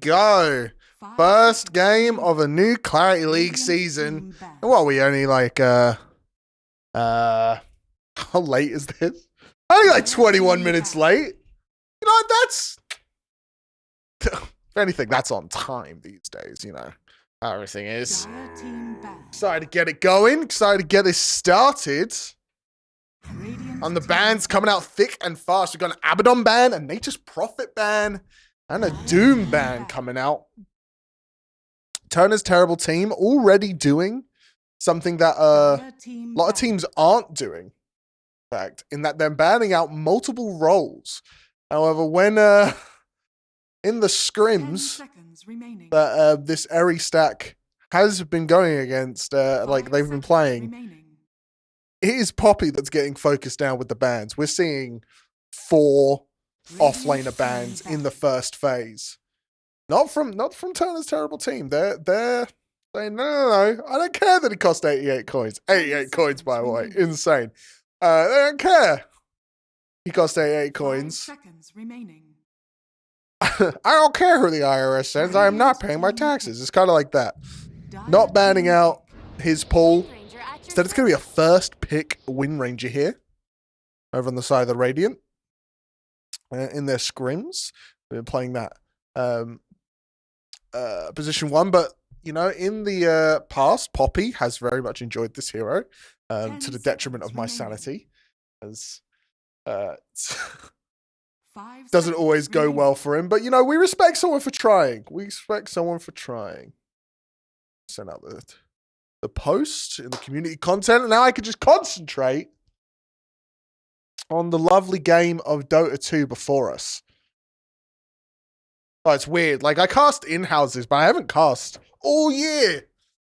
go. First game of a new Clarity League season. And what, we only like, how late is this? Only like 21 minutes late. You know, that's, if anything, that's on time these days, you know. Everything is. Excited to get it going. Excited to get this started. And the bands coming out thick and fast. We've got an Abaddon ban, a Nature's Prophet ban, and a Doom ban coming out. Turner's Terrible Team already doing something that a lot of teams aren't doing. In fact, in that they're banning out multiple roles. However, when in the scrims that this Eri stack has been going against, like they've been playing, it is Poppy that's getting focused down with the bans. We're seeing 4 offlaner bans in the first phase. Not from Turner's Terrible Team. They're saying, no, I don't care that it cost 88 coins. 88 coins, by the way. Insane. They don't care. He cost 88 coins. I don't care who the IRS sends. I am not paying my taxes. It's kind of like that. Not banning out his pool. Instead, it's going to be a first pick Wind Ranger here. Over on the side of the Radiant. In their scrims. We've been playing that position 1. But, you know, in the past, Poppy has very much enjoyed this hero. To the detriment of my sanity. As doesn't always go well for him. But, you know, we respect someone for trying. Send out the post in the community content. And now I can just concentrate on the lovely game of Dota 2 before us. Oh, it's weird. Like, I cast in-houses, but I haven't cast all year.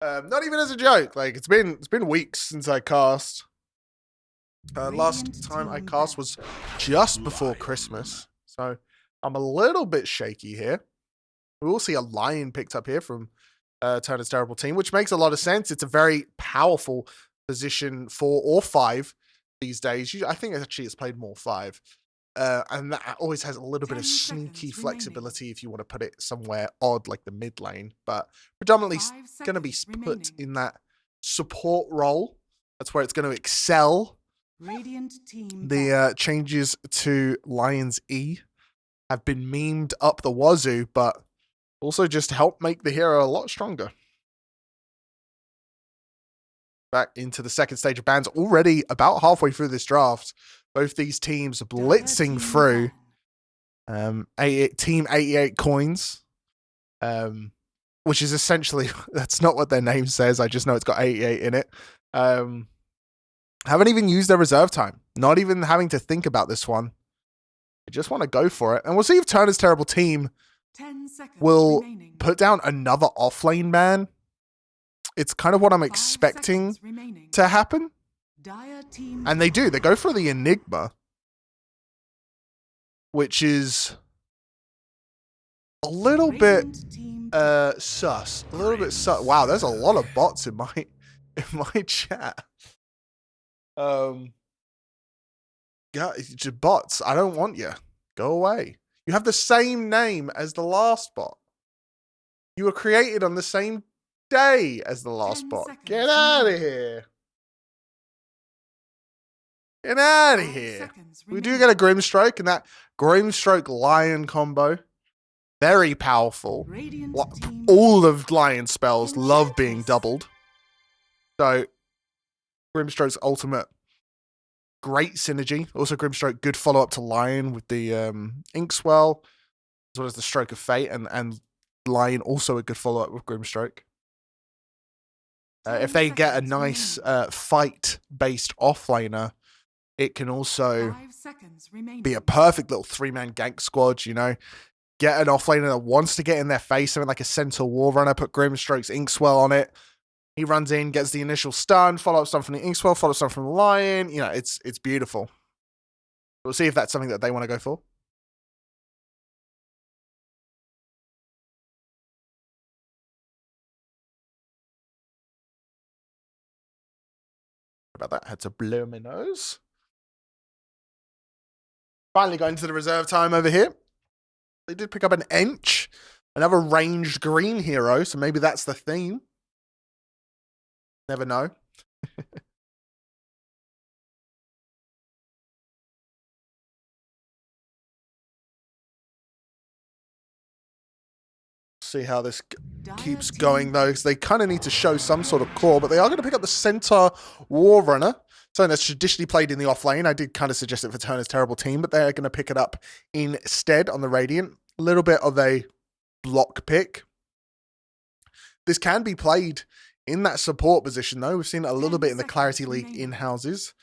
Not even as a joke. Like, it's been weeks since I cast. Last time I cast was just before Christmas. So I'm a little bit shaky here. We will see a Lion picked up here from Turner's Terrible Team, which makes a lot of sense. It's a very powerful position 4 or 5 these days. I think actually it's played more 5. And that always has a little bit of sneaky flexibility if you want to put it somewhere odd like the mid lane. But predominantly going to be put in that support role. That's where it's going to excel. The changes to Lion's E have been memed up the wazoo, but also just help make the hero a lot stronger. Back into the second stage of bans, already about halfway through this draft. Both these teams blitzing through. Team 88 coins, which is essentially, that's not what their name says. I just know it's got 88 in it. Haven't even used their reserve time. Not even having to think about this one. I just want to go for it. And we'll see if Turner's Terrible Team will put down another offlane ban. It's kind of what I'm expecting to happen. And they do. They go for the Enigma, which is a little bit sus. A little bit sus. Wow, there's a lot of bots in my chat. Yeah, bots. I don't want you. Go away. You have the same name as the last bot. You were created on the same day as the last bot. Get out of here. Get out of here. We do get a Grimstroke, and that Grimstroke Lion combo, very powerful. All of Lion spells love being doubled. So, Grimstroke's ultimate, great synergy. Also, Grimstroke, good follow-up to Lion with the Inkswell, as well as the Stroke of Fate, and Lion also a good follow-up with Grimstroke. If they get a nice fight-based offlaner, it can also be a perfect little 3-man gank squad, you know. Get an offlaner that wants to get in their face, something like a Centaur War Runner, put Grimstroke's Inkswell on it. He runs in, gets the initial stun, follow up stun from the Inkswell, follow up stun from the Lion. You know, it's beautiful. We'll see if that's something that they want to go for. About that, had to blow my nose. Finally going to the reserve time over here. They did pick up an Ench. Another ranged green hero, so maybe that's the theme. Never know. See how this keeps going, though, because they kind of need to show some sort of core, but they are going to pick up the center War Runner, something that's traditionally played in the off lane. I did kind of suggest it for Turner's terrible team, but they're going to pick it up instead on the Radiant. A little bit of a block pick. This can be played in that support position, though. We've seen it a little bit in the Clarity League in-houses.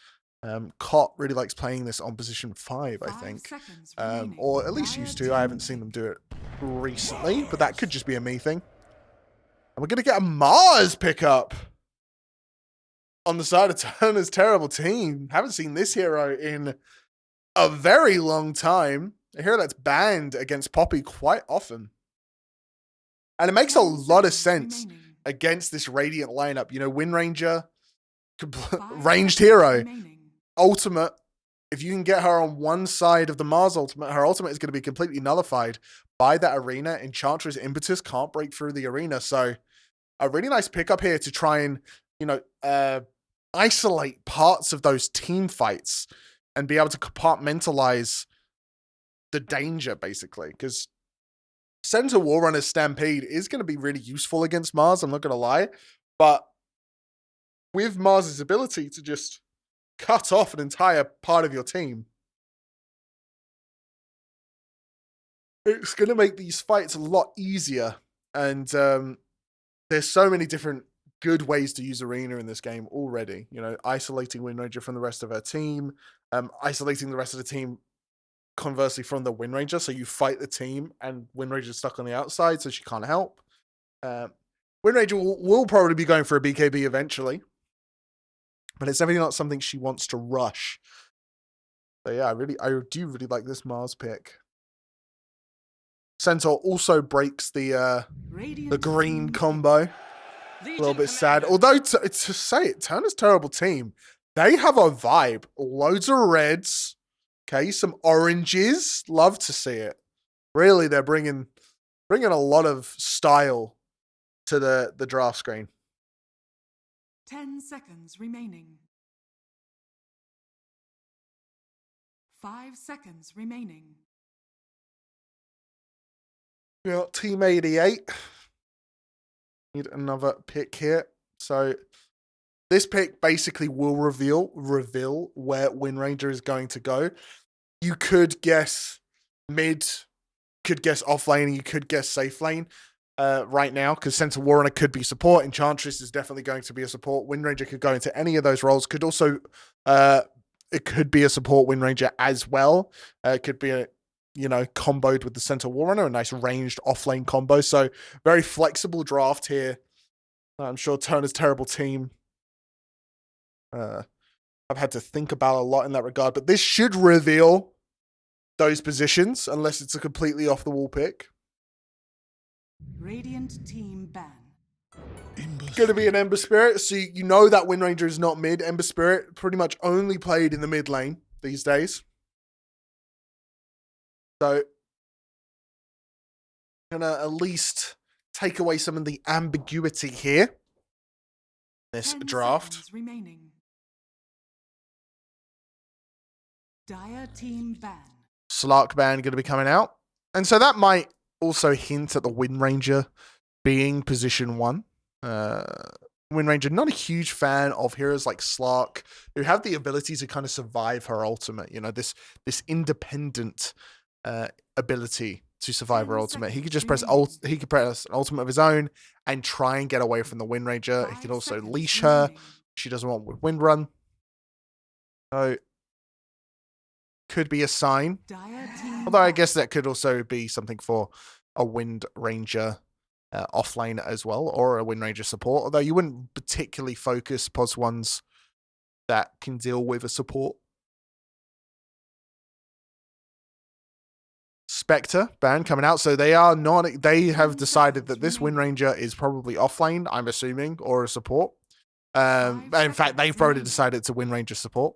Cot really likes playing this on position 5, I think. Or at least used to. I haven't seen them do it recently, but that could just be a me thing. And we're going to get a Mars pickup on the side of Turner's terrible team. Haven't seen this hero in a very long time. A hero that's banned against Poppy quite often. And it makes a lot of sense against this Radiant lineup. You know, Wind Ranger, ranged hero, ultimate. If you can get her on one side of the Mars ultimate, her ultimate is going to be completely nullified by that arena. Enchantress Impetus can't break through the arena. So a really nice pickup here to try and, you know, isolate parts of those team fights and be able to compartmentalize the danger, basically. Because Center War Runner's Stampede is going to be really useful against Mars, I'm not going to lie. But with Mars's ability to just cut off an entire part of your team, it's going to make these fights a lot easier. And there's so many different good ways to use Arena in this game already. You know, isolating Wind Ranger from the rest of her team, isolating the rest of the team conversely from the Wind Ranger, so you fight the team and Wind Ranger's stuck on the outside, so she can't help. Wind Ranger will probably be going for a BKB eventually, but it's definitely not something she wants to rush. So yeah, I do really like this Mars pick. Centaur also breaks the green combo. A little bit sad. Although, to say it, Turner's terrible team, they have a vibe. Loads of reds. Okay, some oranges. Love to see it. Really, they're bringing a lot of style to the draft screen. 10 seconds remaining. 5 seconds remaining. We got Team 88. Need another pick here. So this pick basically will reveal where Wind Ranger is going to go. You could guess mid, could guess off lane, and you could guess safe lane right now, because Center War Runner could be support. Enchantress is definitely going to be a support. Wind Ranger could go into any of those roles. Could also, it could be a support Wind Ranger as well. It could be a, you know, comboed with the Center War Runner, a nice ranged off-lane combo. So very flexible draft here. I'm sure Turner's terrible team I've had to think about a lot in that regard, but this should reveal those positions unless it's a completely off-the-wall pick. Radiant team ban. Going to be an Ember Spirit, so you know that Wind Ranger is not mid. Ember Spirit pretty much only played in the mid lane these days. So, gonna at least take away some of the ambiguity here. This draft. Remaining. Dire team ban. Slark ban going to be coming out. And so that might also hint at the Wind Ranger being position 1. Wind Ranger, not a huge fan of heroes like Slark, who have the ability to kind of survive her ultimate. You know, this independent ability to survive her ultimate. He could just press he could press an ultimate of his own and try and get away from the Wind Ranger. He could also leash her. She doesn't want with Wind Run. So could be a sign. Although I guess that could also be something for a Wind Ranger offlane as well, or a Wind Ranger support. Although you wouldn't particularly focus POS ones that can deal with a support. Spectre ban coming out, so they have decided that this Wind Ranger is probably offlane, I'm assuming, or a support. In fact, they've probably decided it's a Wind Ranger support.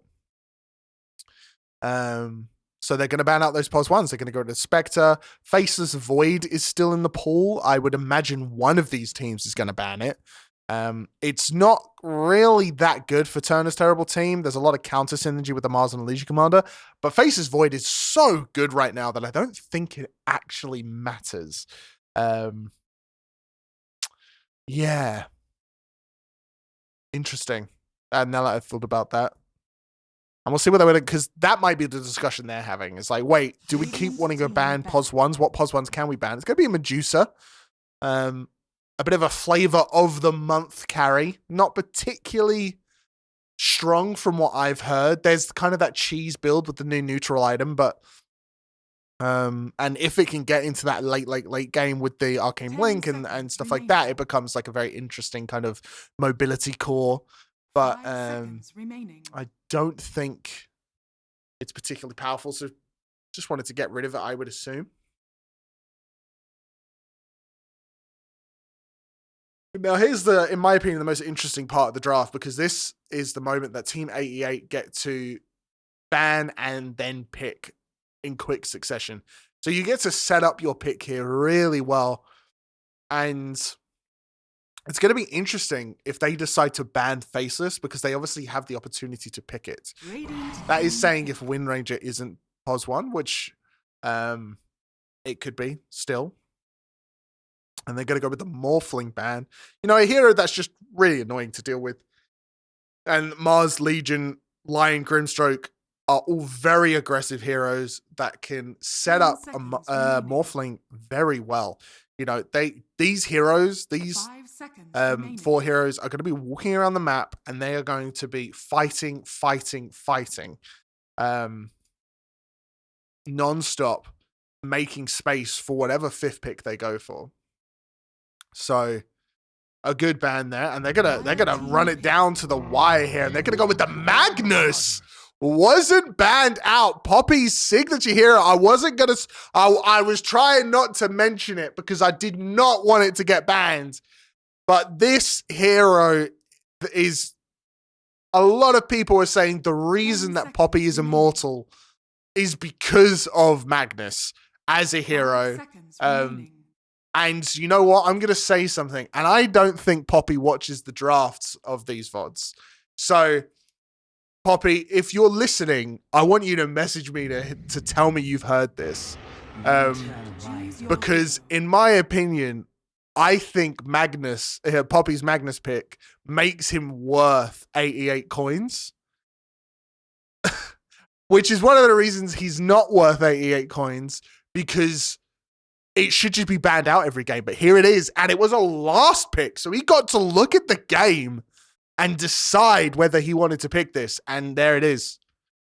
So So they're going to ban out those POS 1s. They're going to go to Spectre. Faceless Void is still in the pool. I would imagine one of these teams is going to ban it. It's not really that good for Turner's terrible team. There's a lot of counter synergy with the Mars and Legion Commander. But Faceless Void is so good right now that I don't think it actually matters. Yeah. Interesting. Now that I've thought about that. And we'll see what they would, because that might be the discussion they're having. It's like, wait, do we keep wanting to ban POS 1s? What POS 1s can we ban? It's going to be a Medusa. A bit of a flavor of the month carry. Not particularly strong from what I've heard. There's kind of that cheese build with the new neutral item, but and if it can get into that late game with the Arcane Link and stuff like that, it becomes like a very interesting kind of mobility core. But I don't think it's particularly powerful, so just wanted to get rid of it, I would assume. Now, here's in my opinion, the most interesting part of the draft, because this is the moment that Team 88 get to ban and then pick in quick succession. So you get to set up your pick here really well, and it's going to be interesting if they decide to ban Faceless, because they obviously have the opportunity to pick it. That is saying if Wind Ranger isn't POS 1, which it could be still. And they're going to go with the Morphling ban. You know, a hero that's just really annoying to deal with. And Mars, Legion, Lion, Grimstroke are all very aggressive heroes that can set up a Morphling very well. You know, these heroes, these 4 heroes are going to be walking around the map, and they are going to be fighting non-stop, making space for whatever 5th pick they go for. So a good ban there, and they're gonna run it down to the wire here, and they're gonna go with the Magnus. Wasn't banned out. Poppy's signature hero. I was trying not to mention it because I did not want it to get banned. But this hero is, a lot of people are saying the reason that Poppy is immortal is because of Magnus as a hero. And you know what? I'm going to say something. And I don't think Poppy watches the drafts of these VODs. So, Poppy, if you're listening, I want you to message me to tell me you've heard this. Because in my opinion, I think Poppy's Magnus pick makes him worth 88 coins. Which is one of the reasons he's not worth 88 coins, because it should just be banned out every game, but here it is, and it was a last pick, so he got to look at the game and decide whether he wanted to pick this, and there it is.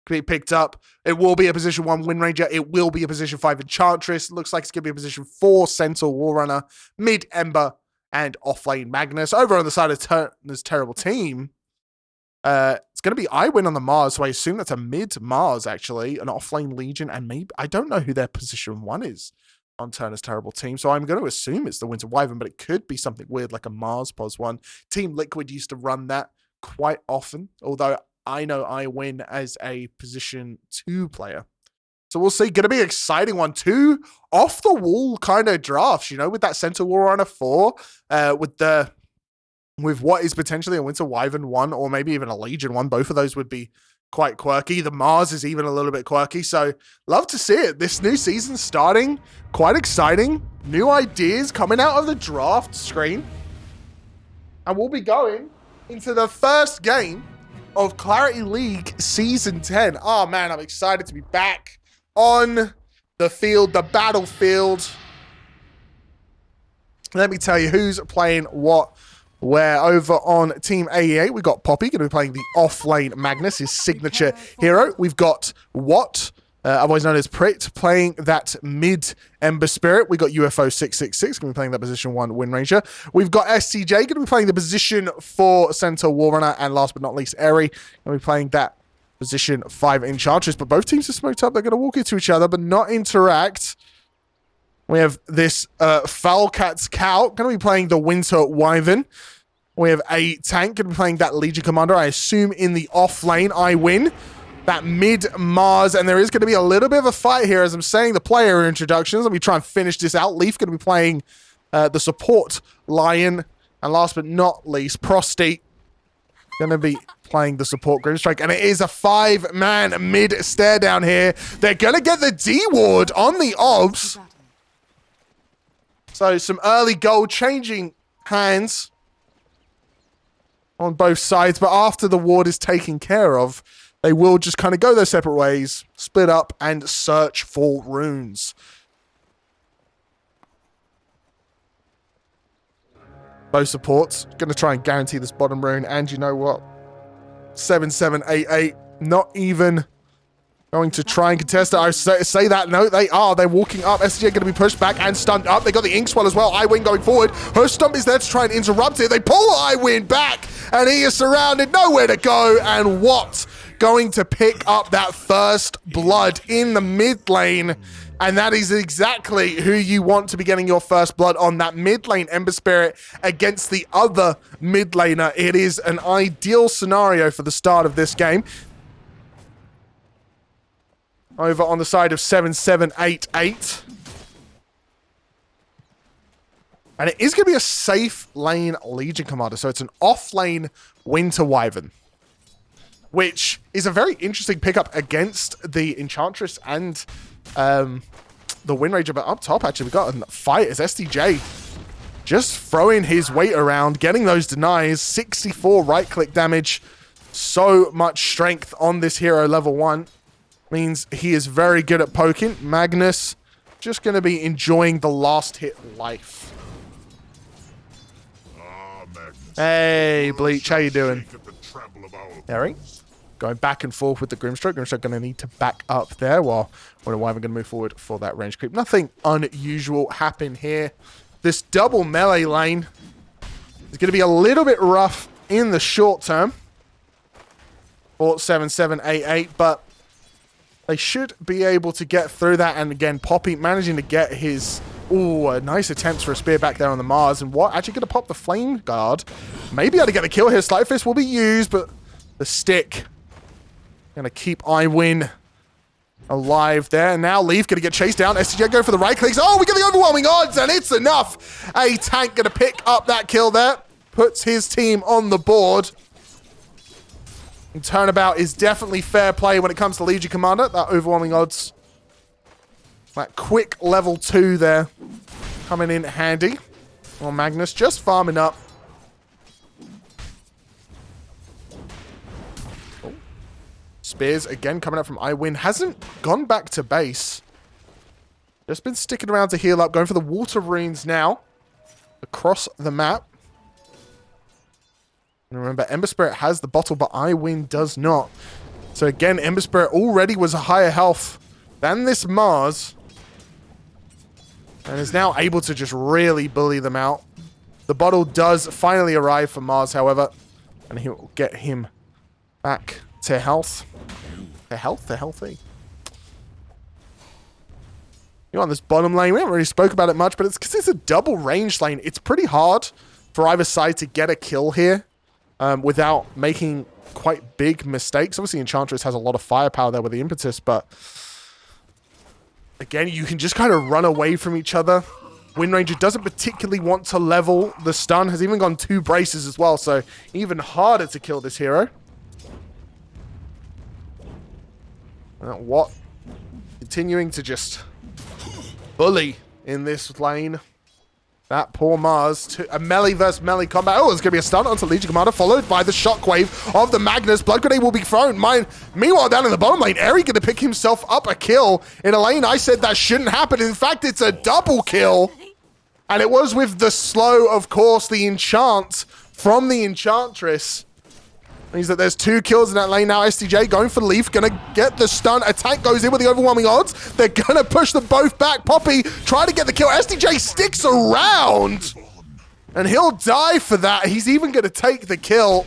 Be picked up. It will be a position 1 Wind Ranger. It will be a position 5 Enchantress. Looks like it's going to be a position 4 Centaur Warrunner, mid Ember, and offlane Magnus. Over on the side of Turner's terrible team, it's going to be Iwin on the Mars, so I assume that's a mid Mars, actually, an offlane Legion, and maybe, I don't know who their position 1 is on Turner's terrible team, so I'm going to assume it's the Winter Wyvern, but it could be something weird like a Mars POS 1. Team Liquid used to run that quite often, although I know I win as a position 2 player. So we'll see. Going to be an exciting one. 2 off the wall kind of drafts, you know, with that Centaur Warrunner 4, with what is potentially a Winter Wyvern 1, or maybe even a Legion 1. Both of those would be quite quirky. The Mars is even a little bit quirky, so love to see it. This new season starting, quite exciting. New ideas coming out of the draft screen. And we'll be going into the first game of Clarity League Season 10. Oh man, I'm excited to be back on the field, the battlefield. Let me tell you who's playing what. Where over on Team 88, we've got Poppy, going to be playing the offlane Magnus, his signature hero. We've got Watt, otherwise known as Prit, playing that mid-Ember Spirit. We've got UFO 666, going to be playing that position 1 Wind Ranger. We've got STJ, going to be playing the position 4 Centaur Warrunner. And last but not least, Eri, going to be playing that position 5 Enchantress. But both teams are smoked up. They're going to walk into each other, but not interact. We have this Falcat's Cow, going to be playing the Winter Wyvern. We have a tank going to be playing that Legion Commander. I assume in the off lane, I win. that mid-Mars, and there is going to be a little bit of a fight here. As I'm saying, the player introductions. Let me try and finish this out. Leaf going to be playing the support Lion, and last but not least, Prosty going to be playing the support Grimstrike, and it is a 5-man mid stare down here. They're going to get the D-Ward on the obs. So some early gold changing hands on both sides, but after the ward is taken care of, they will just kind of go their separate ways, split up, and search for runes. Both supports going to try and guarantee this bottom rune, and you know what? 7788, not even going to try and contest it. I say that. No, they are. They're walking up. SCJ going to be pushed back and stunned up. They got the Inkswell as well. Iwin going forward. Her stomp is there to try and interrupt it. They pull Iwin back, and he is surrounded. Nowhere to go. And what? Going to pick up that first blood in the mid lane. And that is exactly who you want to be getting your first blood on, that mid lane Ember Spirit against the other mid laner. It is an ideal scenario for the start of this game. Over on the side of 7788. And it is going to be a safe lane Legion Commander. So it's an off-lane Winter Wyvern, which is a very interesting pickup against the Enchantress and the Wind Ranger. But up top, actually, we've got a fight as SDJ just throwing his weight around, getting those denies. 64 right-click damage. So much strength on this hero level 1. Means he is very good at poking. Magnus just going to be enjoying the last hit life. Hey, Bleach, how you doing? Harry, going back and forth with the Grimstroke. Grimstroke going to need to back up there while Wonder Wyvern going to move forward for that range creep. Nothing unusual happen here. This double melee lane is going to be a little bit rough in the short term for 7788, but they should be able to get through that. And again, Poppy managing to get his... Ooh, a nice attempt for a spear back there on the Mars. And what? Actually going to pop the Flame Guard. Maybe able to get the kill here. Slight Fist will be used, but the stick going to keep Iwin alive there. And now Leaf going to get chased down. STJ go for the right clicks. Oh, we get the overwhelming odds, and it's enough. A tank going to pick up that kill there. Puts his team on the board. And turnabout is definitely fair play when it comes to Legion Commander. That overwhelming odds. That quick level 2 there. Coming in handy. Well, Magnus just farming up. Oh. Spears again coming up from Iwin. Hasn't gone back to base. Just been sticking around to heal up. Going for the water runes now. Across the map. And remember, Ember Spirit has the bottle, but Iwin does not. So again, Ember Spirit already was a higher health than this Mars. And is now able to just really bully them out. The bottle does finally arrive for Mars, however. And he will get him back to health. To health? To healthy. You know, on this bottom lane, we haven't really spoke about it much, but it's because it's a double range lane. It's pretty hard for either side to get a kill here. Without making quite big mistakes. Obviously, Enchantress has a lot of firepower there with the impetus, but again, you can just kind of run away from each other. Wind Ranger doesn't particularly want to level the stun, has even gone 2 braces as well, so even harder to kill this hero. What? Continuing to just bully in this lane. That poor Mars. A melee versus melee combat. Oh, there's going to be a stun onto Legion Commander, followed by the shockwave of the Magnus. Blood Grenade will be thrown. Meanwhile, down in the bottom lane, Eri going to pick himself up a kill in a lane I said that shouldn't happen. In fact, it's a double kill. And it was with the slow, of course, the enchant from the Enchantress. Means that there's 2 kills in that lane now. STJ going for Leaf, gonna get the stun. A tank goes in with the overwhelming odds. They're gonna push them both back. Poppy trying to get the kill. STJ sticks around, and he'll die for that. He's even gonna take the kill.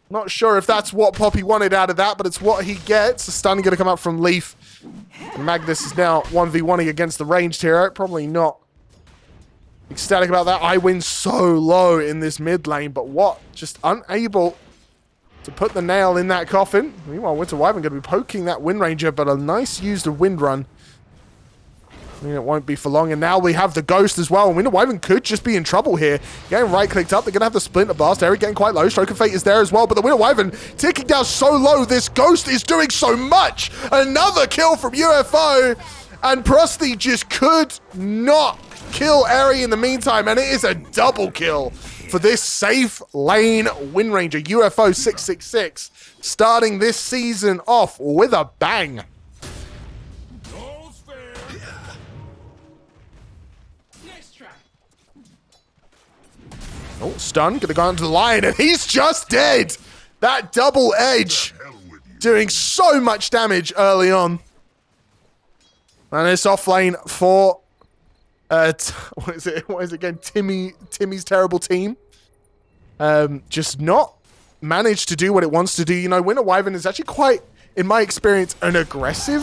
Not sure if that's what Poppy wanted out of that, but it's what he gets. The stun gonna come up from Leaf. And Magnus is now 1v1ing against the ranged hero. Probably not ecstatic about that. I win so low in this mid lane, but what? Just unable to put the nail in that coffin. Meanwhile, Winter Wyvern going to be poking that Wind Ranger, but a nice use of Wind Run. I mean, it won't be for long. And now we have the Ghost as well. And Winter Wyvern could just be in trouble here. Getting right-clicked up. They're going to have the Splinter Blast area getting quite low. Stroke of Fate is there as well. But the Winter Wyvern ticking down so low. This Ghost is doing so much. Another kill from UFO. And Prosty just could not kill Eri in the meantime. And it is a double kill for this safe lane Wind Ranger. UFO 666 starting this season off with a bang. Oh, stun, gonna go onto the Lion, and he's just dead! That double edge doing so much damage early on. And it's off lane for, what is it again? Timmy's terrible team. Just not managed to do what it wants to do. You know, Winter Wyvern is actually quite, in my experience, an aggressive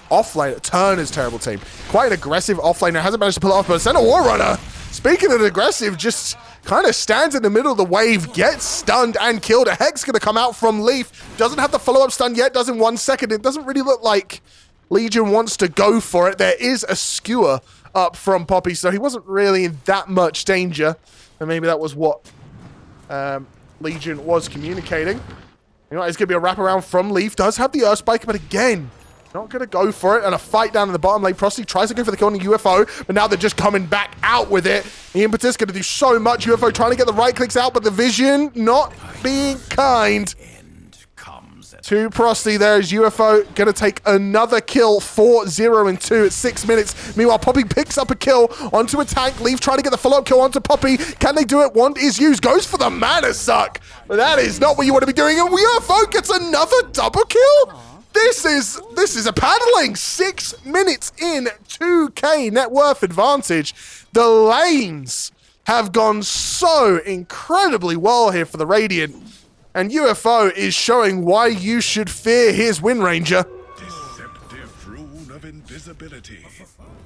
offlaner. Turner's terrible team. Quite an aggressive offlaner. Hasn't managed to pull it off, but Center War Runner, speaking of aggressive, just kind of stands in the middle of the wave, gets stunned and killed. A Hex going to come out from Leaf. Doesn't have the follow-up stun yet, does in 1 second. It doesn't really look like Legion wants to go for it. There is a skewer up from Poppy, so he wasn't really in that much danger. And maybe that was what Legion was communicating. You know, it's going to be a wraparound from Leaf. Does have the Earth Spike, but again, not going to go for it. And a fight down in the bottom lane. Prosty tries to go for the kill on the UFO, but now they're just coming back out with it. The Impetus going to do so much. UFO trying to get the right clicks out, but the vision not being kind to Prosty. There is UFO going to take another kill, 4-0 and 2 at 6 minutes. Meanwhile, Poppy picks up a kill onto a tank. Leaf trying to get the follow-up kill onto Poppy. Can they do it? Wand is used. Goes for the mana suck. But that is not what you want to be doing. And UFO gets another double kill. This is a paddling. 6 minutes in, 2k net worth advantage. The lanes have gone so incredibly well here for the Radiant. And UFO is showing why you should fear his Wind Ranger. Deceptive rune of invisibility.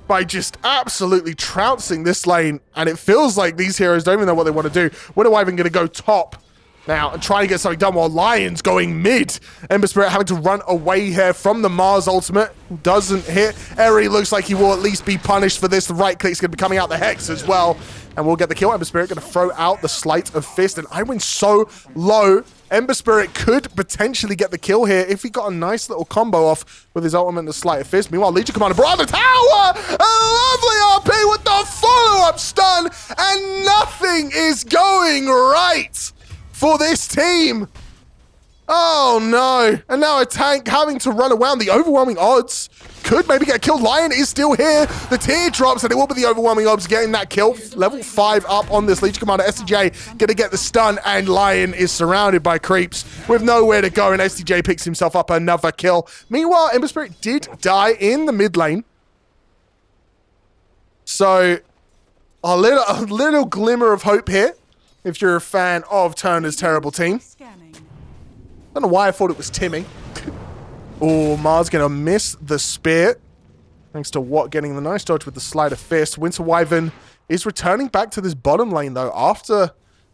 By just absolutely trouncing this lane. And it feels like these heroes don't even know what they want to do. Winter Wyvern going to go top now and try to get something done while Lion's going mid. Ember Spirit having to run away here from the Mars ultimate. Doesn't hit. Eri looks like he will at least be punished for this. The right click's going to be coming out the Hex as well. And we'll get the kill. Ember Spirit going to throw out the Sleight of Fist. And I win so low. Ember Spirit could potentially get the kill here if he got a nice little combo off with his ultimate and the Sleight of Fist. Meanwhile, Legion Commander brought the tower! A lovely RP with the follow-up stun! And nothing is going right for this team. Oh no. And now a tank having to run around. The overwhelming odds could maybe get killed. Lion is still here. The teardrops, and it will be the overwhelming odds getting that kill. Level 5 up on this Legion Commander. STJ gonna get the stun, and Lion is surrounded by creeps with nowhere to go, and STJ picks himself up another kill. Meanwhile, Ember Spirit did die in the mid lane. So a little glimmer of hope here if you're a fan of Turner's terrible team. I don't know why I thought it was Timmy. Oh, Mars going to miss the spear. Thanks to Watt getting the nice dodge with the Sleight of Fist. Winter Wyvern is returning back to this bottom lane, though, after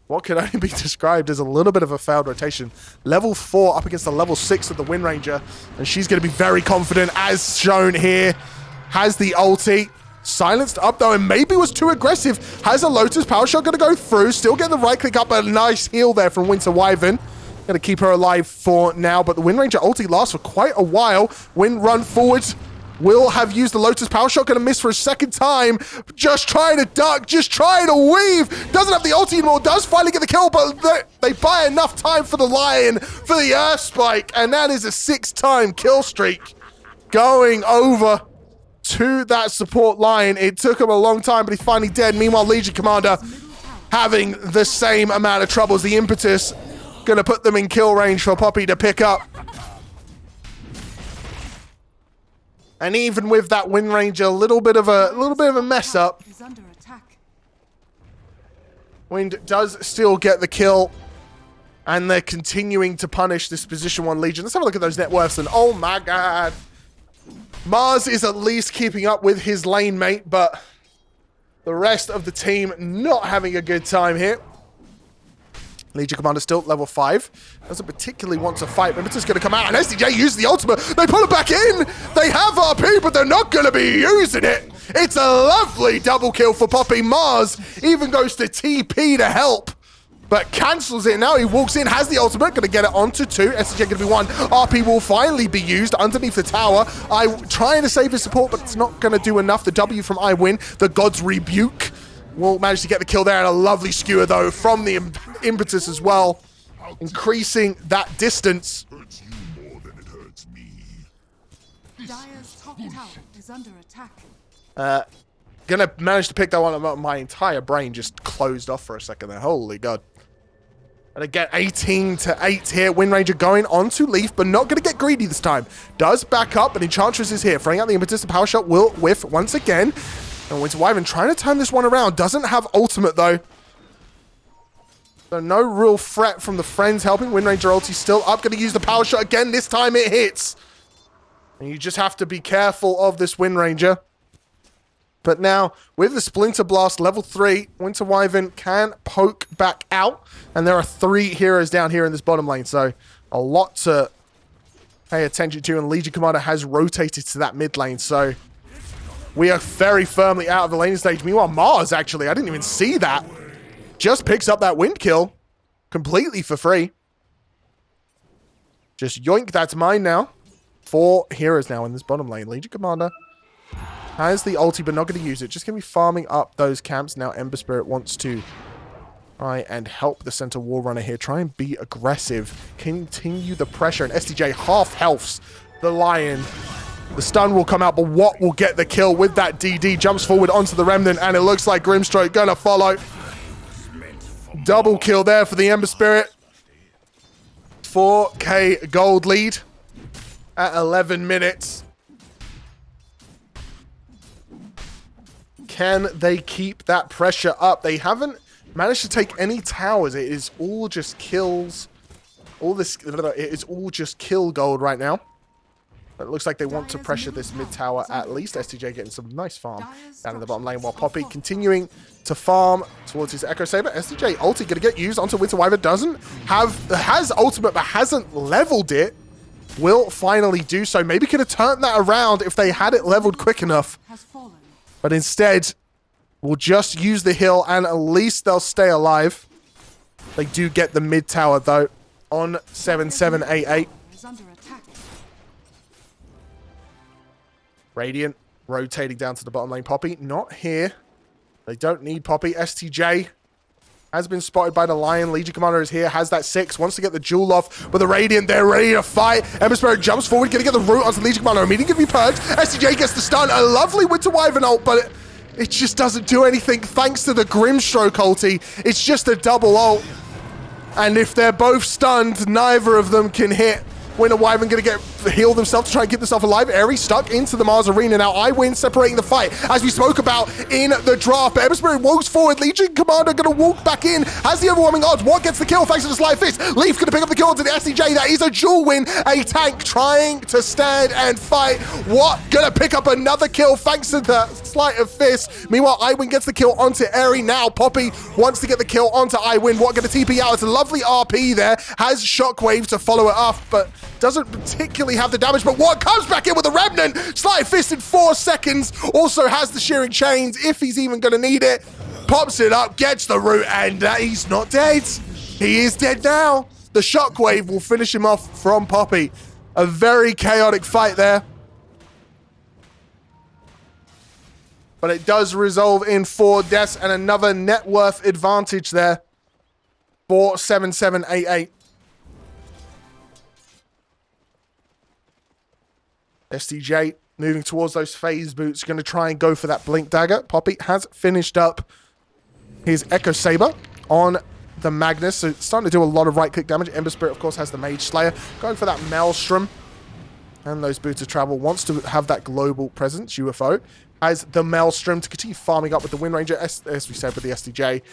what could only be described as a little bit of a failed rotation. Level 4 up against the level 6 of the Wind Ranger. And she's going to be very confident, as shown here. Has the ulti. Silenced up, though, and maybe was too aggressive. Has a Lotus Power Shot going to go through. Still getting the right click up. A nice heal there from Winter Wyvern. Going to keep her alive for now, but the Wind Ranger ulti lasts for quite a while. Wind run forward. Will have used the Lotus Power Shot. Going to miss for a second time. Just trying to duck. Just trying to weave. Doesn't have the ulti anymore. Does finally get the kill, but they buy enough time for the Lion for the Earth Spike. And that is a 6-time kill streak going over to that support Lion. It took him a long time, but he's finally dead. Meanwhile, Legion Commander having the same amount of troubles. The Impetus going to put them in kill range for Poppy to pick up. And even with that Wind Ranger, a little bit of a mess up. Wind does still get the kill, and they're continuing to punish this position 1 Legion. Let's have a look at those net worths, and oh my god. Mars is at least keeping up with his lane mate, but the rest of the team not having a good time here. Legion Commander still level 5. Doesn't particularly want to fight. Impetus going to come out, and SDJ uses the ultimate. They pull it back in. They have RP, but they're not going to be using it. It's a lovely double kill for Poppy. Mars even goes to TP to help, but cancels it. Now he walks in, has the ultimate, going to get it onto 2. SDJ going to be 1. RP will finally be used underneath the tower. Trying to save his support, but it's not going to do enough. The W from I win. The God's Rebuke will manage to get the kill there, and a lovely skewer, though, from the Impetus as well, increasing that distance. Hurts you more than it hurts me. Dire's top tower is under attack. Gonna manage to pick that one up. My entire brain just closed off for a second there. Holy God. And again, 18-8 here. Wind Ranger going on to Leaf, but not going to get greedy this time. Does back up, but Enchantress is here. Throwing out the Impetus. The Power Shot will whiff once again. And Winter Wyvern trying to turn this one around. Doesn't have ultimate, though. So no real threat from the friends helping. Wind Ranger ulti still up. Going to use the Power Shot again. This time it hits. And you just have to be careful of this Wind Ranger. But now, with the Splinter Blast level 3, Winter Wyvern can poke back out. And there are 3 heroes down here in this bottom lane. So a lot to pay attention to. And Legion Commander has rotated to that mid lane. So we are very firmly out of the laning stage. Meanwhile, Mars, actually, I didn't even see that. Just picks up that wind kill completely for free. Just yoink, that's mine now. 4 heroes now in this bottom lane. Legion Commander has the ulti, but not going to use it. Just going to be farming up those camps. Now Ember Spirit wants to try and help the center wall runner here. Try and be aggressive. Continue the pressure. And SDJ half healths the Lion. The stun will come out, but what will get the kill with that DD? Jumps forward onto the Remnant, and it looks like Grimstroke going to follow. Double kill there for the Ember Spirit. 4k gold lead at 11 minutes. Can they keep that pressure up? They haven't managed to take any towers. It is all just kills. It is all just kill gold right now. But it looks like they want to pressure this mid tower at least. STJ getting some nice farm down in the bottom lane, while Poppy continuing to farm towards his Echo Saber. STJ ulti going to get used onto Winter Wyvern. Has ultimate, but hasn't leveled it. Will finally do so. Maybe could have turned that around if they had it leveled quick enough. But instead, we'll just use the hill, and at least they'll stay alive. They do get the mid tower, though, on 7-7-8-8. Radiant rotating down to the bottom lane. Poppy not here. They don't need Poppy. STJ has been spotted by the Lion. Legion Commander is here, has that 6, wants to get the jewel off. But the Radiant, they're ready to fight. Ember Spirit jumps forward, gonna get the root onto Legion Commander. Immediately gonna be purged. STJ gets the stun. A lovely Winter Wyvern ult, but it just doesn't do anything thanks to the Grimstroke ulti. It's just a double ult. And if they're both stunned, neither of them can hit. Winter Wyvern going to heal themselves to try and keep themselves alive. Eri stuck into the Mars Arena. Now I win separating the fight, as we spoke about in the draft. But Ember Spirit walks forward. Legion Commander going to walk back in. Has the overwhelming odds. What gets the kill thanks to the Sly Fist? Leaf going to pick up the kill to the SCJ. That is a dual win. A tank trying to stand and fight. What? Going to pick up another kill thanks to the Sleight of Fist. Meanwhile, Iwin gets the kill onto Eri. Now Poppy wants to get the kill onto Iwin. What going to TP out? It's a lovely RP there. Has Shockwave to follow it up, but doesn't particularly have the damage. But what comes back in with the Remnant? Sleight Fist in 4 seconds. Also has the Shearing Chains if he's even going to need it. Pops it up, gets the root, and he's not dead. He is dead now. The Shockwave will finish him off from Poppy. A very chaotic fight there. But it does resolve in 4 deaths and another net worth advantage there for 7-7-8-8. STJ moving towards those phase boots, going to try and go for that blink dagger. Poppy has finished up his Echo Saber on the Magnus, so it's starting to do a lot of right-click damage. Ember Spirit, of course, has the Mage Slayer. Going for that Maelstrom. And those boots of travel. Wants to have that global presence. UFO has the Maelstrom to continue farming up with the Wind Ranger, as we said, with the STJ.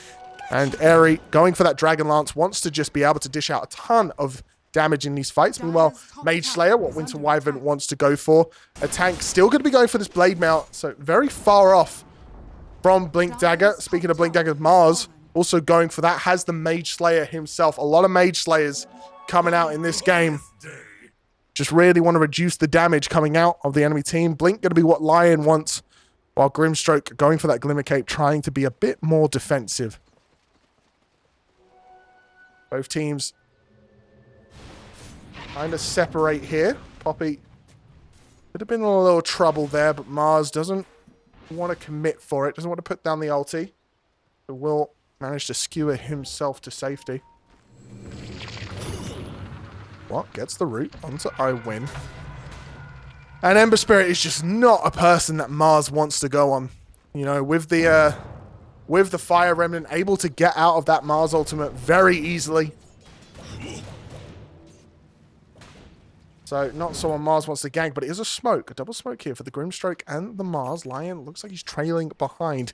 And Eri going for that Dragon Lance. Wants to just be able to dish out a ton of damage in these fights. Meanwhile, Mage Slayer, what Winter Wyvern wants to go for. A tank still going to be going for this Blade Mount, so very far off from Blink Dagger. Speaking of Blink Dagger, Mars Also going for that has the Mage Slayer himself. A lot of Mage Slayers coming out in this game. Just really want to reduce the damage coming out of the enemy team. Blink going to be what Lion wants, while Grimstroke going for that Glimmer Cape, trying to be a bit more defensive. Both teams kind of separate here. Poppy could have been in a little trouble there, but Mars doesn't want to commit for it. Doesn't want to put down the ulti. So will manage to skewer himself to safety. What? Gets the root onto iWin. And Ember Spirit is just not a person that Mars wants to go on. You know, with the Fire Remnant able to get out of that Mars ultimate very easily. So, not someone Mars wants to gank, but it is a smoke. A double smoke here for the Grimstroke and the Mars. Lion looks like he's trailing behind.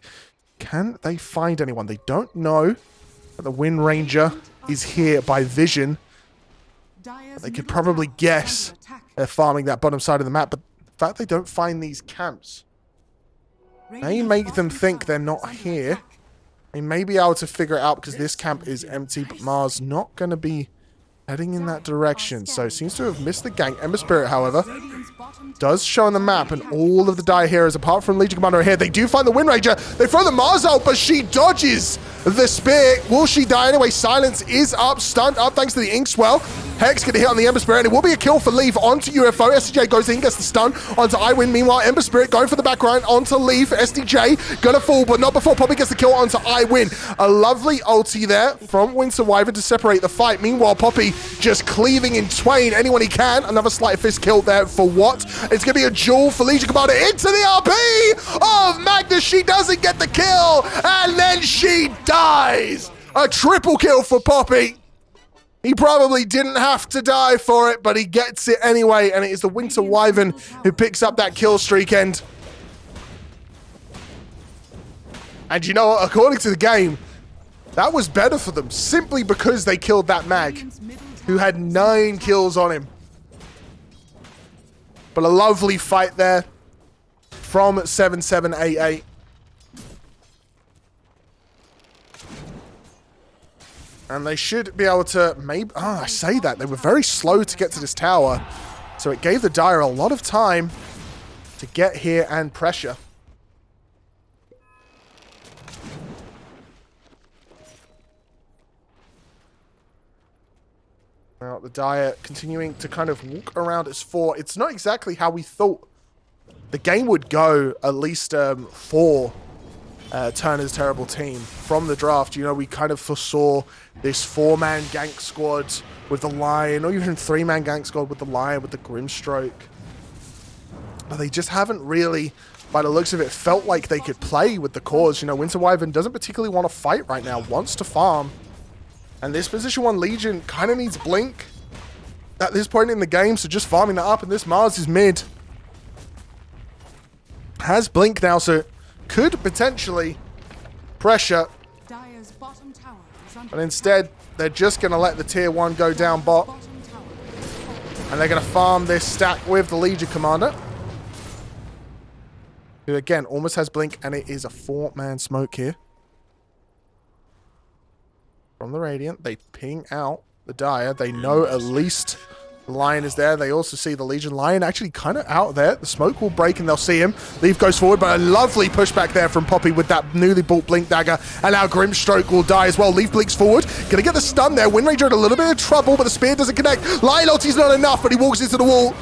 Can they find anyone? They don't know that the Wind Ranger is here by vision. But they could probably guess they're farming that bottom side of the map. But the fact they don't find these camps may make them think they're not here. They may be able to figure it out because this camp is empty, but Mars not going to be heading in that direction. So seems to have missed the gank. Ember Spirit, however, does show on the map, and all of the Dire heroes, apart from Legion Commander, are here. They do find the Wind Ranger. They throw the Mars out, but she dodges the spear. Will she die anyway? Silence is up, stunned up thanks to the Inkswell. Hex going to hit on the Ember Spirit, and it will be a kill for Leaf onto UFO. SDJ goes in, gets the stun onto iWin. Meanwhile, Ember Spirit going for the background onto Leaf. SDJ gonna fall, but not before Poppy gets the kill onto iWin. A lovely ulti there from Winter Wyvern to separate the fight. Meanwhile, Poppy just cleaving in twain anyone he can. Another sleight of fist kill there for what? It's going to be a duel for Legion Commander into the RP of Magnus. She doesn't get the kill, and then she dies. A triple kill for Poppy. He probably didn't have to die for it, but he gets it anyway, and it is the Winter Wyvern who picks up that kill streak end. And you know what? According to the game, that was better for them, simply because they killed that Mag, who had 9 kills on him. But a lovely fight there from 7788. And they should be able to maybe... Oh, I say that. They were very slow to get to this tower. So it gave the Dire a lot of time to get here and pressure. Now, the Dire continuing to kind of walk around its 4. It's not exactly how we thought the game would go, at least for Turner's terrible team from the draft. You know, we kind of foresaw this 4-man gank squad with the Lion, or even 3-man gank squad with the Lion, with the Grimstroke. But they just haven't really, by the looks of it, felt like they could play with the cause. You know, Winter Wyvern doesn't particularly want to fight right now, wants to farm. And this position 1 Legion kind of needs Blink at this point in the game, so just farming that up, and this Mars is mid. Has Blink now, so could potentially pressure. But instead, they're just going to let the tier 1 go down bot. And they're going to farm this stack with the Legion Commander, who again almost has Blink, and it is a 4-man smoke here. From the Radiant, they ping out the Dire. They know at least the Lion is there. They also see the Legion. Lion actually kind of out there. The smoke will break and they'll see him. Leaf goes forward, but a lovely pushback there from Poppy with that newly bought Blink Dagger. And now Grimstroke will die as well. Leaf blinks forward. Gonna get the stun there. Wind Ranger in a little bit of trouble, but the spear doesn't connect. Lion ulti's not enough, but he walks into the wall.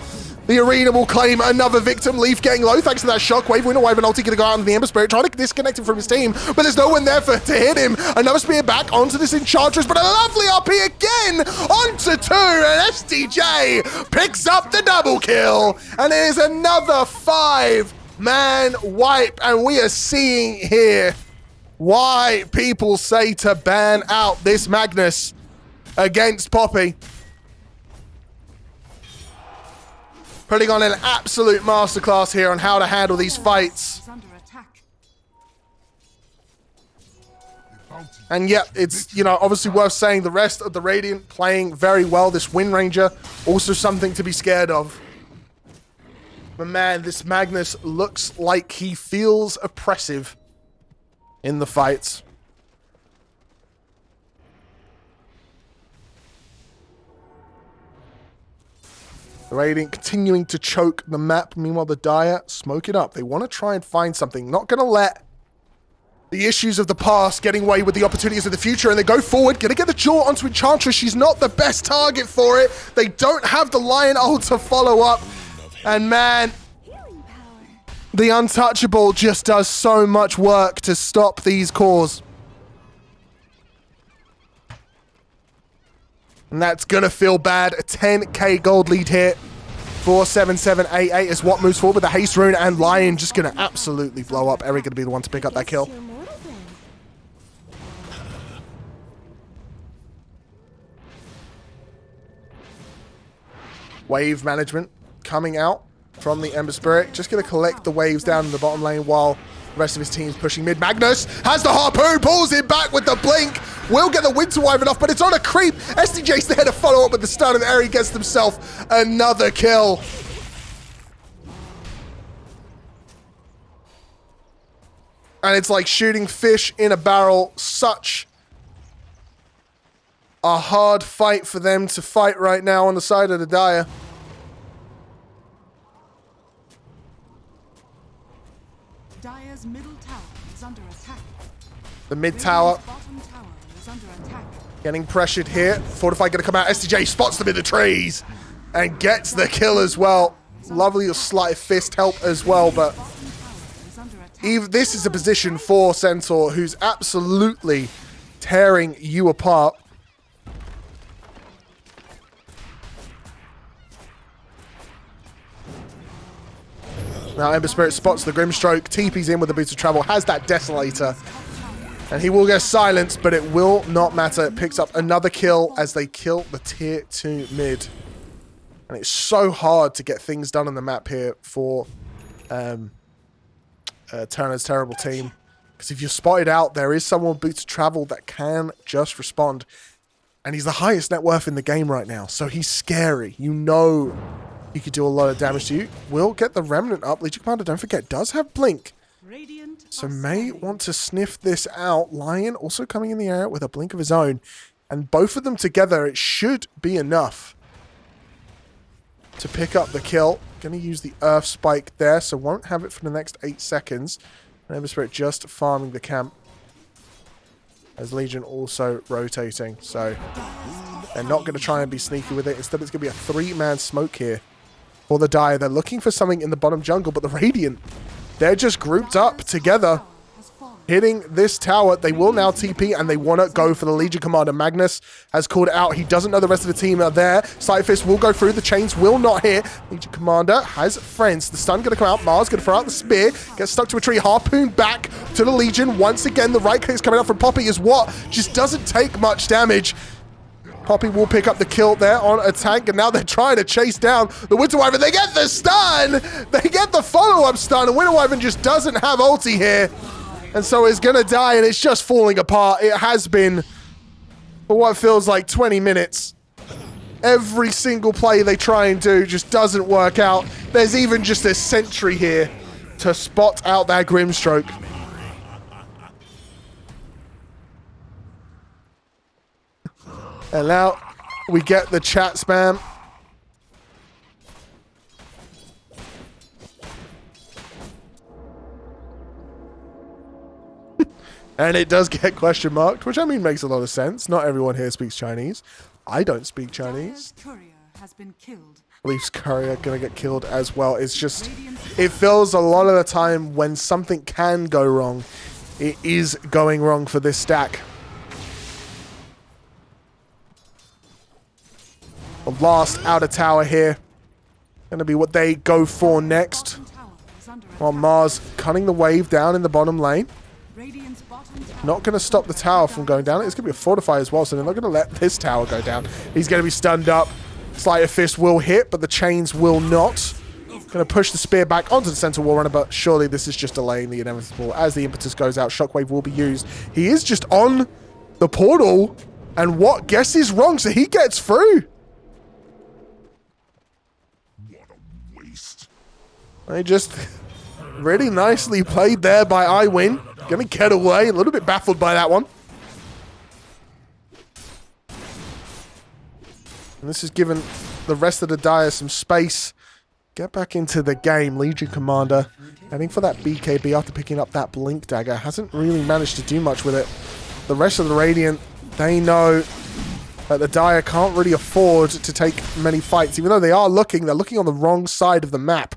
The arena will claim another victim. Leaf getting low thanks to that shockwave. Winter Wyvern ulti gonna go out on the Ember Spirit, trying to disconnect him from his team, but there's no one there to hit him. Another spear back onto this Enchantress, but a lovely RP again onto 2, and SDJ picks up the double kill. And there's another 5-man wipe, and we are seeing here why people say to ban out this Magnus against Poppy. Putting on an absolute masterclass here on how to handle these fights. And yep, it's, you know, obviously worth saying the rest of the Radiant playing very well. This Wind Ranger, also something to be scared of. But man, this Magnus looks like he feels oppressive in the fights. The Radiant continuing to choke the map. Meanwhile, the Dire smoke it up. They want to try and find something. Not going to let the issues of the past getting away with the opportunities of the future. And they go forward. Going to get the jaw onto Enchantress. She's not the best target for it. They don't have the Lion ult to follow up. And man, the Untouchable just does so much work to stop these cores. And that's going to feel bad. A 10k gold lead here. 47788 is what moves forward with the haste rune, and Lion just going to absolutely blow up. Eric going to be the one to pick up that kill. Wave management coming out from the Ember Spirit. Just going to collect the waves down in the bottom lane while the rest of his team's pushing mid. Magnus has the harpoon, pulls it back with the blink. Will get the Winter Wyvern off, but it's on a creep. SDJ's there to follow up with the stun, and Eri gets himself another kill. And it's like shooting fish in a barrel. Such a hard fight for them to fight right now on the side of the Dire. Dire's middle tower is under attack. The mid tower Bottom tower is under attack. getting pressured here. Fortify going to come out. SDJ spots them in the trees and gets the kill as well. Lovely sleight of fist help as well, but even this is a position for Centaur, who's absolutely tearing you apart. Now Ember Spirit spots the Grimstroke, TP's in with the Boots of Travel, has that Desolator, and he will get silenced, but it will not matter. It picks up another kill as they kill the tier 2 mid. And it's so hard to get things done on the map here for Turner's terrible team. Because if you're spotted out, there is someone with Boots of Travel that can just respond. And he's the highest net worth in the game right now, so he's scary. You know he could do a lot of damage to you. Will get the Remnant up. Legion Commander, don't forget, does have Blink. So may want to sniff this out. Lion also coming in the area with a Blink of his own. And both of them together, it should be enough to pick up the kill. Going to use the Earth Spike there, so won't have it for the next 8 seconds. And Ember Spirit just farming the camp. As Legion also rotating. So they're not going to try and be sneaky with it. Instead, it's going to be a 3-man smoke here for the Dire. They're looking for something in the bottom jungle, but the Radiant, they're just grouped up together, hitting this tower. They will now TP, and they want to go for the Legion Commander. Magnus has called it out. He doesn't know the rest of the team are there. Sightfist will go through. The chains will not hit. Legion Commander has friends. The stun going to come out. Mars going to throw out the spear. Gets stuck to a tree. Harpoon back to the Legion. Once again, the right click is coming out from Poppy is what just doesn't take much damage. Poppy will pick up the kill there on a tank, and now they're trying to chase down the Winter Wyvern. They get the stun! They get the follow-up stun, and Winter Wyvern just doesn't have ulti here. And so it's going to die, and it's just falling apart. It has been for what feels like 20 minutes. Every single play they try and do just doesn't work out. There's even just a sentry here to spot out that Grimstroke. And now we get the chat spam. And it does get question marked, which I mean makes a lot of sense. Not everyone here speaks Chinese. I don't speak Chinese. Leaf's courier gonna get killed as well. It's just, it feels a lot of the time when something can go wrong, it is going wrong for this stack. The last outer tower here. Gonna be what they go for next. While Mars cutting the wave down in the bottom lane. Not going to stop the tower from going down. It's going to be a fortify as well, so they're not going to let this tower go down. He's going to be stunned up. Sleight of Fist will hit, but the chains will not. Going to push the spear back onto the center wall runner, but surely this is just delaying the inevitable. As the impetus goes out, Shockwave will be used. He is just on the portal, and what guess is wrong, so he gets through. What a waste. They just really nicely played there by iWin. Gonna get away. A little bit baffled by that one. And this is given the rest of the Dire some space. Get back into the game. Legion Commander heading for that BKB after picking up that Blink Dagger. Hasn't really managed to do much with it. The rest of the Radiant, they know that the Dire can't really afford to take many fights. Even though they are looking, they're looking on the wrong side of the map.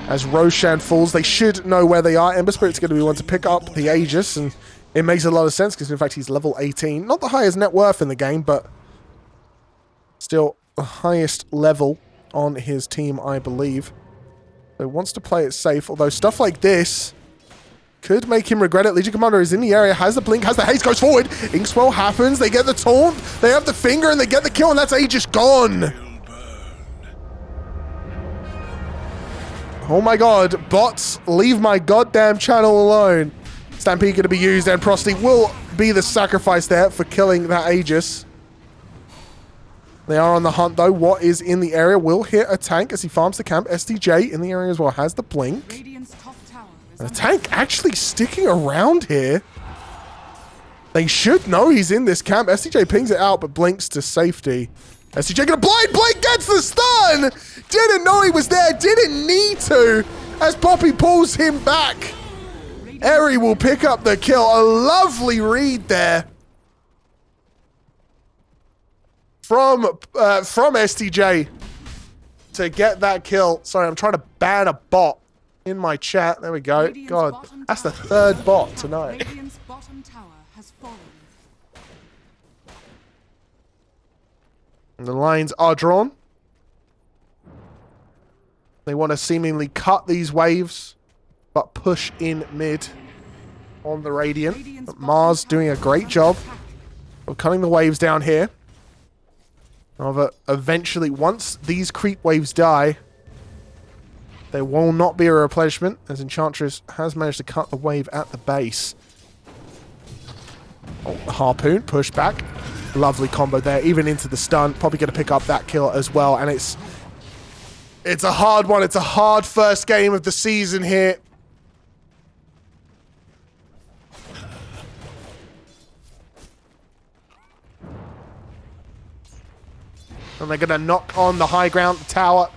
As Roshan falls, they should know where they are. Ember Spirit's going to be one to pick up the Aegis, and it makes a lot of sense because, in fact, he's level 18. Not the highest net worth in the game, but still the highest level on his team, I believe. So he wants to play it safe, although stuff like this could make him regret it. Legion Commander is in the area, has the blink, has the haste, goes forward. Inkswell happens, they get the taunt, they have the finger, and they get the kill, and that's Aegis gone. Oh my god, bots, leave my goddamn channel alone. Stampede going to be used, and Prosty will be the sacrifice there for killing that Aegis. They are on the hunt, though. What is in the area will hit a tank as he farms the camp. SDJ in the area as well has the blink. And the tank actually sticking around here. They should know he's in this camp. SDJ pings it out, but blinks to safety. SDJ gonna blind blink, gets the stun! Didn't know he was there, didn't need to, as Poppy pulls him back. Eri will pick up the kill. A lovely read there from SDJ to get that kill. Sorry, I'm trying to ban a bot in my chat. There we go. God, that's the third bot tonight. Radiant's bottom tower has fallen. And the lines are drawn. They want to seemingly cut these waves, but push in mid on the Radiant. But Mars doing a great job of cutting the waves down here. However, eventually, once these creep waves die, there will not be a replenishment, as Enchantress has managed to cut the wave at the base. Oh, Harpoon, push back. Lovely combo there, even into the stun. Probably going to pick up that kill as well, and it's a hard one. It's a hard first game of the season here. And they're going to knock on the high ground tower.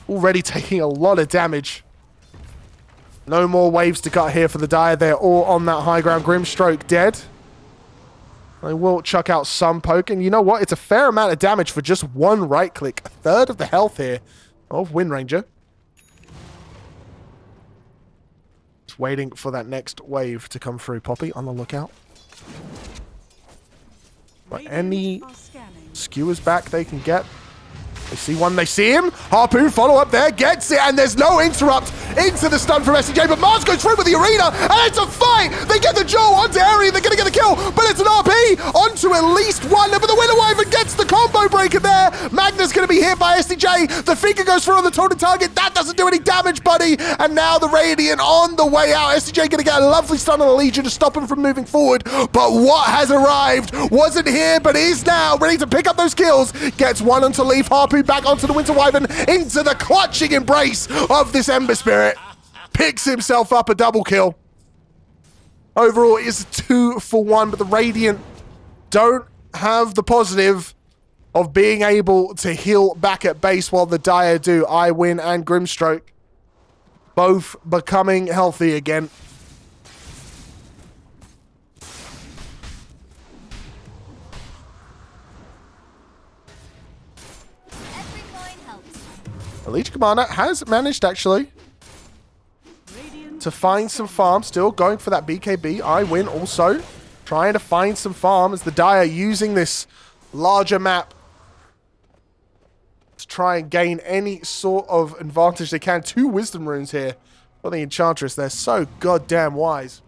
Already taking a lot of damage. No more waves to cut here for the Dire. They're all on that high ground. Grimstroke dead. They will chuck out some poke. And you know what? It's a fair amount of damage for just one right click. A third of the health here of Wind Ranger. Just waiting for that next wave to come through. Poppy on the lookout. But any skewers back they can get. They see one, they see him. Harpoon follow up there, gets it, and there's no interrupt into the stun from SCJ, but Mars goes through with the arena, and it's a fight! They get the Joe onto Eri, they're gonna get the kill, but it's an RP onto at least one, but the Winter Wyvern gets the combo breaker there. Magna's gonna be hit by SDJ. The finger goes through on the total target. That doesn't do any damage, buddy. And now the Radiant on the way out. SDJ gonna get a lovely stun on the Legion to stop him from moving forward. But what has arrived wasn't here, but is now ready to pick up those kills. Gets one onto Leaf. Harpoon back onto the Winter Wyvern into the clutching embrace of this Ember Spirit. Picks himself up a double kill. Overall, it's a 2-for-1, but the Radiant don't have the positive of being able to heal back at base while the Dire do. iWin and Grimstroke both becoming healthy again. The Legion Commander has managed, actually, to find some farm. Still going for that BKB. iWin also trying to find some farm as the Dire using this larger map to try and gain any sort of advantage they can. 2 Wisdom Runes here for the Enchantress. They're so goddamn wise.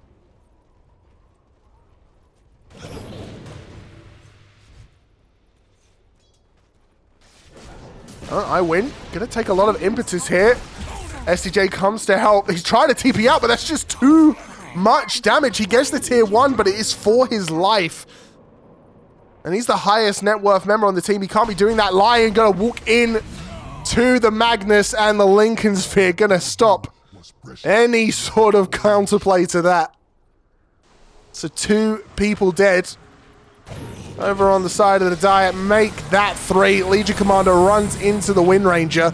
iWin gonna take a lot of impetus here. SDJ comes to help. He's trying to TP out, but that's just too much damage. He gets the tier 1, but it is for his life. And he's the highest net worth member on the team. He can't be doing that. Lion gonna walk in to the Magnus, and the Lincoln Sphere gonna stop any sort of counterplay to that. So 2 people dead. over on the side of the diet, make that 3. Legion Commander runs into the Wind Ranger.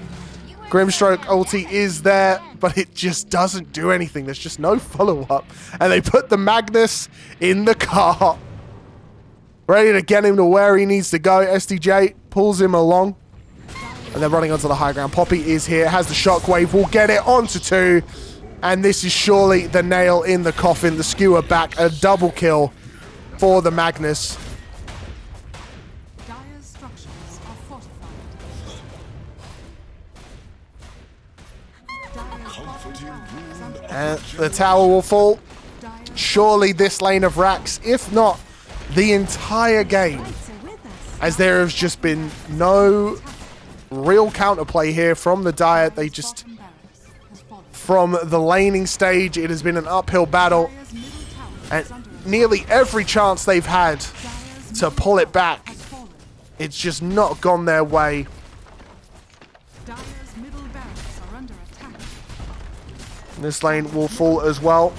Grimstroke ulti is there, but it just doesn't do anything. There's just no follow-up. And they put the Magnus in the car, ready to get him to where he needs to go. SDJ pulls him along, and they're running onto the high ground. Poppy is here, has the shockwave, will get it onto 2. And this is surely the nail in the coffin. The skewer back, a double kill for the Magnus. Dire's structures are fortified. Dire's bottom tower is under And the tower will fall. Surely this lane of racks, if not the entire game, as there has just been no real counterplay here from the Diet. They just, from the laning stage, it has been an uphill battle, and nearly every chance they've had to pull it back, it's just not gone their way. Dire's middle barracks are under attack. This lane will fall as well.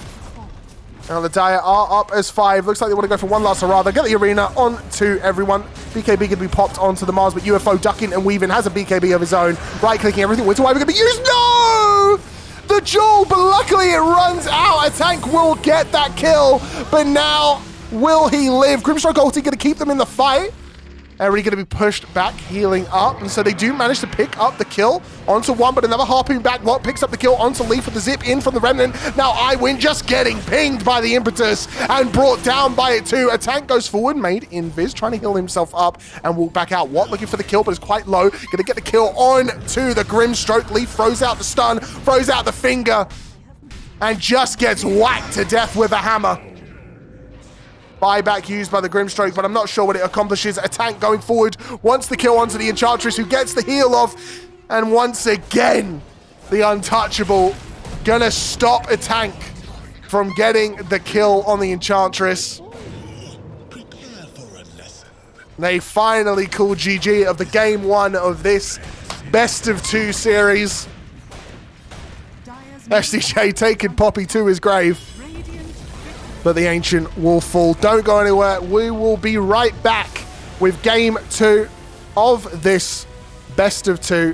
Now the Dire are up as 5. Looks like they want to go for one last hurrah. They'll get the arena on to everyone. BKB going to be popped onto the Mars, but UFO ducking and weaving has a BKB of his own. Right-clicking everything. Winter Wave going to be used. No! The Jewel, but luckily it runs out. A tank will get that kill, but now will he live? Grimstroke ulti going to keep them in the fight. Already going to be pushed back, healing up. And so they do manage to pick up the kill onto 1, but another harpoon back lot picks up the kill onto Leaf with the zip in from the Remnant. Now iWin just getting pinged by the Impetus and brought down by it too. A tank goes forward, made Invis, trying to heal himself up and walk back out. Watt looking for the kill, but is quite low. Going to get the kill on to the Grimstroke. Leaf throws out the stun, throws out the finger, and just gets whacked to death with a hammer. Buyback used by the Grimstroke, but I'm not sure what it accomplishes. A tank going forward, wants the kill onto the Enchantress, who gets the heal off. And once again, the Untouchable gonna stop a tank from getting the kill on the Enchantress. Prepare for a lesson. They finally call GG of the game 1 of this best of 2 series. SDJ taking Poppy to his grave. But the Ancient will fall. Don't go anywhere. We will be right back with game 2 of this best of 2